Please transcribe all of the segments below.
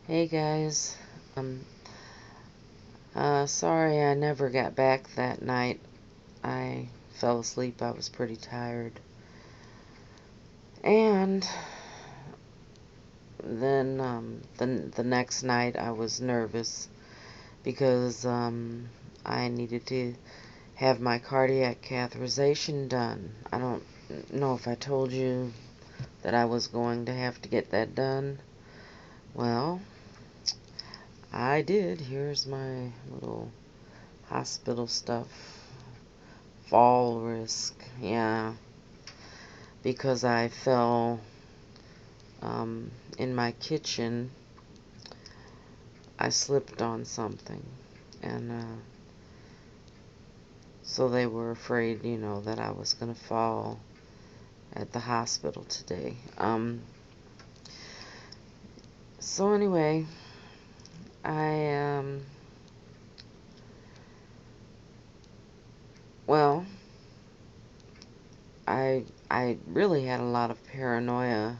Hey guys, um, sorry I never got back that night. I fell asleep. I was pretty tired. And then, the next night I was nervous because, I needed to have my cardiac catheterization done. I don't know if I told you that I was going to have to get that done. Well, I did. Here's my little hospital stuff. Fall risk, yeah, because I fell in my kitchen. I slipped on something, and so they were afraid, that I was gonna fall at the hospital today. So anyway, I well, I really had a lot of paranoia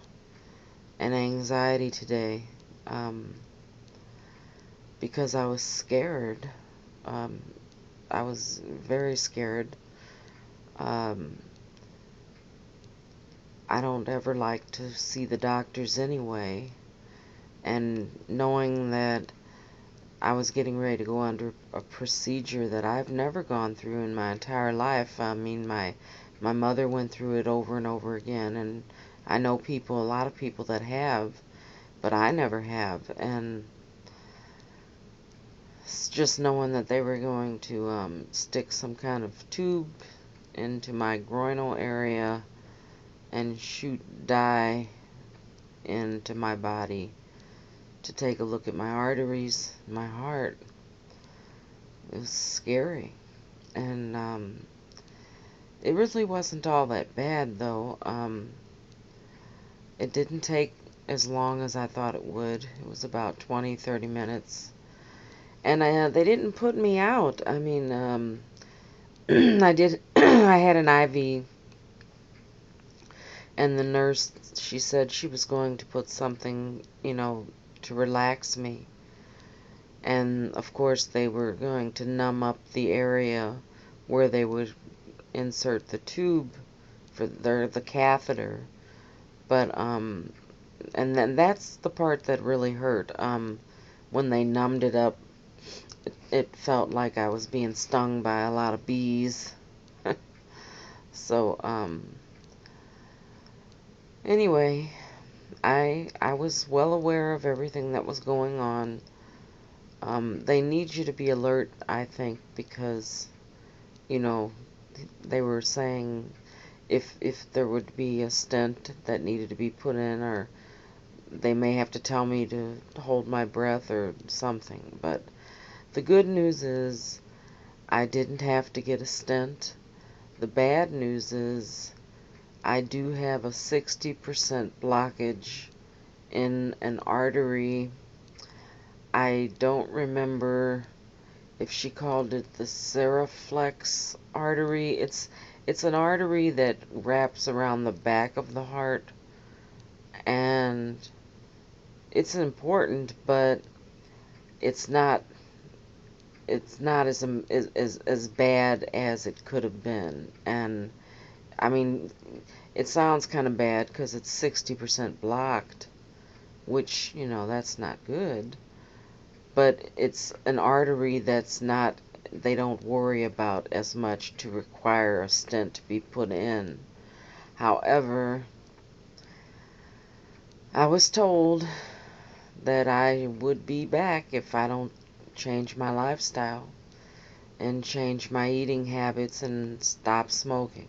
and anxiety today, um, because I was scared. Um, I was very scared. Um, I don't ever like to see the doctors anyway, and knowing that I was getting ready to go under a procedure that I've never gone through in my entire life. I mean, my mother went through it over and over again, and I know people, a lot of people that have, but I never have. And just knowing that they were going to stick some kind of tube into my groinal area and shoot dye into my body to take a look at my arteries, my heart. It was scary. And it really wasn't all that bad, though. It didn't take as long as I thought it would. It was about 20, 30 minutes. And they didn't put me out. I mean, I had an IV, and the nurse, she said she was going to put something, to relax me. And of course they were going to numb up the area where they would insert the tube for the catheter. But and then that's the part that really hurt. When they numbed it up, it felt like I was being stung by a lot of bees. So anyway, I was well aware of everything that was going on. They need you to be alert, I think, because you know they were saying if there would be a stent that needed to be put in, or they may have to tell me to hold my breath or something. But the good news is I didn't have to get a stent. The bad news is I do have a 60% blockage in an artery. I don't remember if she called it the seriflex artery. It's an artery that wraps around the back of the heart, and it's important, but it's not as bad as it could have been. And I mean, it sounds kind of bad because it's 60% blocked, which, that's not good. But it's an artery that's not, they don't worry about as much to require a stent to be put in. However, I was told that I would be back if I don't change my lifestyle and change my eating habits and stop smoking.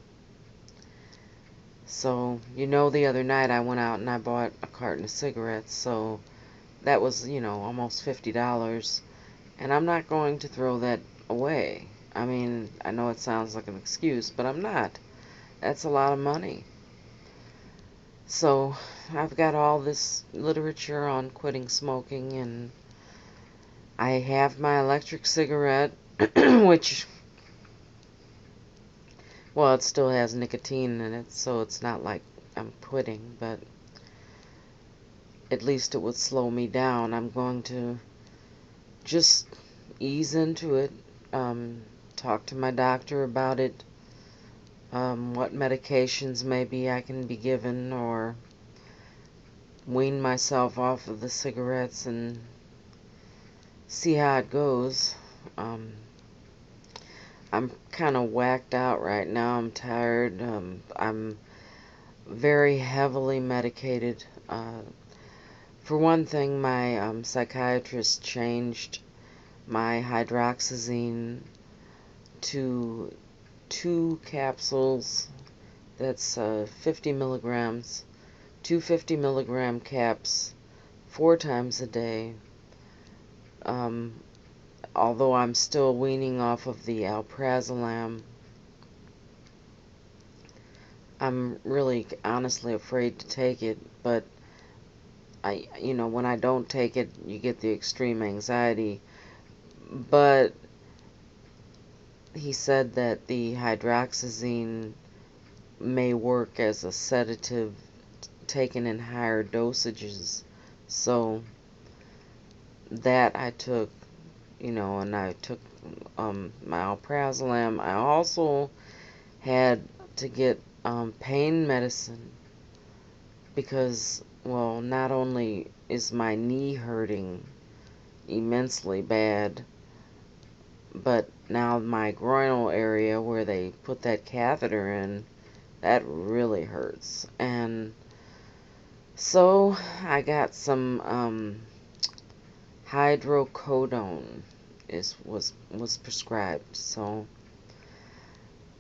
So, the other night I went out and I bought a carton of cigarettes, so that was, almost $50. And I'm not going to throw that away. I mean, I know it sounds like an excuse, but I'm not. That's a lot of money. So, I've got all this literature on quitting smoking, and I have my electric cigarette, which, well, it still has nicotine in it, so it's not like I'm quitting, but at least it would slow me down. I'm going to just ease into it, um, talk to my doctor about it, what medications maybe I can be given, or wean myself off of the cigarettes and see how it goes. Um, I'm kind of whacked out right now. I'm tired. I'm very heavily medicated. For one thing, my psychiatrist changed my hydroxyzine to 2 capsules. That's 50 milligrams. 2 50 milligram caps 4 times a day. Um, Although I'm still weaning off of the alprazolam, I'm really honestly afraid to take it, but when I don't take it, you get the extreme anxiety. But he said that the hydroxyzine may work as a sedative taken in higher dosages. So that I took, and I took my alprazolam. I also had to get pain medicine because, well, not only is my knee hurting immensely bad, but now my groinal area where they put that catheter in, that really hurts. And so I got some hydrocodone was prescribed. So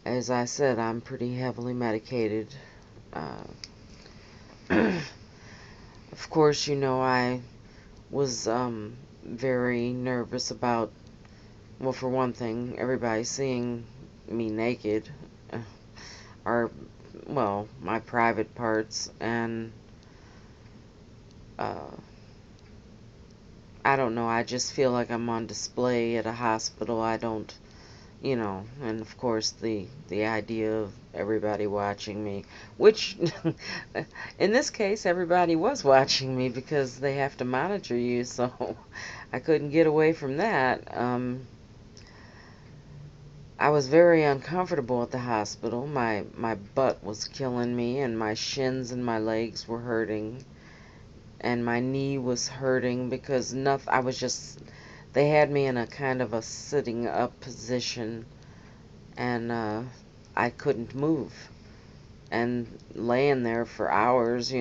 as I said, I'm pretty heavily medicated. Uh, of course, I was very nervous about, well, for one thing, everybody seeing me naked, uh, or, well, my private parts, and uh, I don't know, I just feel like I'm on display at a hospital. I don't, and of course the idea of everybody watching me, which in this case everybody was watching me because they have to monitor you, so I couldn't get away from that. I was very uncomfortable at the hospital. My butt was killing me, and my shins and my legs were hurting, and my knee was hurting because I was just, they had me in a kind of a sitting up position, and I couldn't move. And laying there for hours,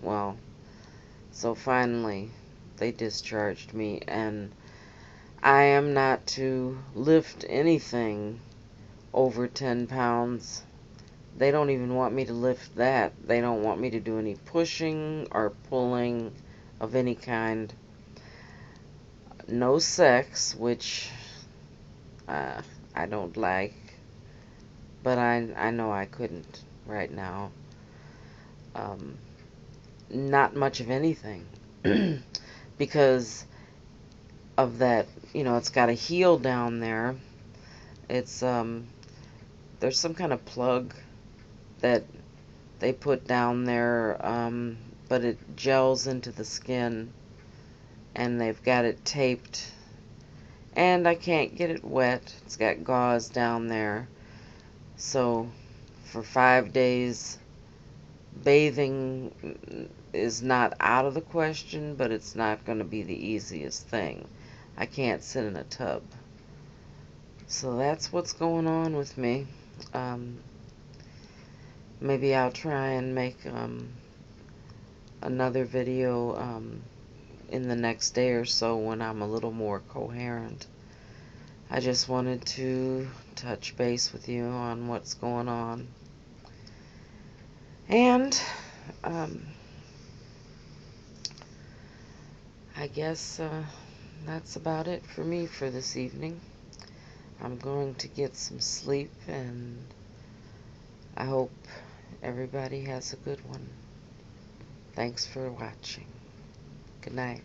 well, so finally they discharged me, and I am not to lift anything over 10 pounds. They don't even want me to lift that. They don't want me to do any pushing or pulling of any kind. No sex, which uh, I don't like, but I know I couldn't right now. Um, Not much of anything because of that. It's got a heel down there. It's there's some kind of plug that they put down there, but it gels into the skin, and they've got it taped, and I can't get it wet. It's got gauze down there, so for 5 days bathing is not out of the question, but it's not going to be the easiest thing. I can't sit in a tub. So that's what's going on with me. Um, Maybe I'll try and make another video in the next day or so when I'm a little more coherent. I just wanted to touch base with you on what's going on. And I guess that's about it for me for this evening. I'm going to get some sleep, and I hope everybody has a good one. Thanks for watching. Good night.